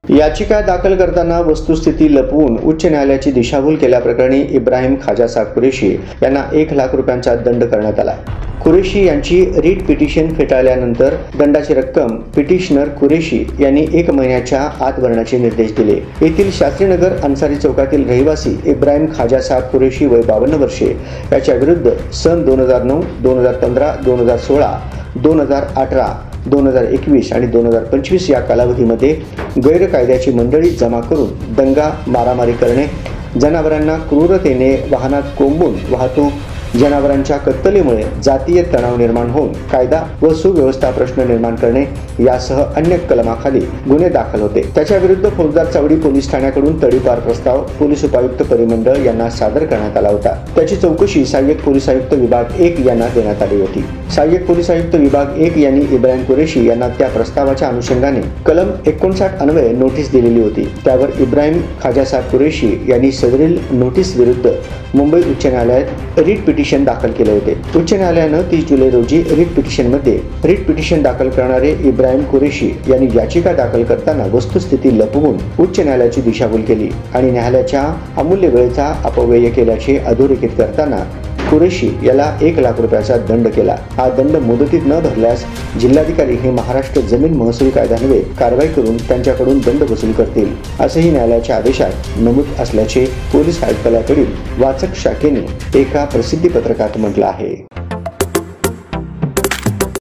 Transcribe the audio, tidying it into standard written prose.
याचिका दाखल करताना वस्तुस्थिती लपवून उच्च न्यायालयाची दिशाभूल केल्याप्रकरणी इब्राहिम खाजा कुरेशी यांना 1 लाख रुपयांचा दंड करण्यात आला. कुरेशी यांची रीट पिटिशन फेटाळल्यानंतर दंडाची रक्कम पिटिशनर कुरेशी यांनी 1 महिन्याच्या आत भरण्याचे निर्देश दिले. येथील शास्त्रीनगर अन्सारी चौकातील रहिवासी इब्राहिम खाजा कुरेशी वय 52 वर्षे याच्या विरुद्ध सन 2009, 2015, 2016, 2018, 2021 आणि 2025 या कालावधीमध्ये गैरकायद्याची मंडळी जमा करून दंगा, मारामारी करणे, जनावरांना क्रूरतेने वाहनात कोंबून वाहतूक, जनावरांच्या कत्तलीमुळे जातीय तणाव निर्माण होऊन कायदा व सुव्यवस्था प्रश्न निर्माण करणे यासह अन्य कलमाखाली गुन्हे दाखल होते. त्याच्या विरुद्ध फौजदार चावडी पोलीस ठाण्याकडून तडीपार प्रस्ताव पोलीस उपायुक्त परिमंडळ यांना सादर करण्यात आला होता. त्याची चौकशी सहाय्यक पोलीस आयुक्त विभाग 1 यांना देण्यात आली होती. सहाय्यक पोलीस आयुक्त विभाग 1 यांनी इब्राहिम कुरेशी यांना त्या प्रस्तावाच्या अनुषंगाने कलम 59 अन्वये नोटीस दिलेली होती. त्यावर इब्राहिम खाजा कुरेशी यांनी सदरील नोटीस विरुद्ध मुंबई उच्च न्यायालयात रीट पिटिशन दाखल केले होते. उच्च न्यायालयानं 30 जुलै रोजी रीट पिटिशनमध्ये रीट पिटिशन दाखल करणारे इब्राहिम कुरेशी यांनी याचिका दाखल करताना वस्तुस्थिती लपवून उच्च न्यायालयाची दिशाभूल केली आणि न्यायालयाच्या अमूल्य वेळेचा अपव्यय केल्याचे अधोरेखित करताना कुरेशी याला 1 लाख रुपयाचा दंड केला. हा दंड मुदतीत न भरल्यास जिल्हाधिकारी हे महाराष्ट्र जमीन महसूल कायद्यान्वये कारवाई करून त्यांच्याकडून दंड वसूल करतील, असेही न्यायालयाच्या आदेशात नमूद असल्याचे पोलीस आयुक्तालयाकडील वाचक शाखेने एका प्रसिद्धी पत्रकात म्हटलं आहे.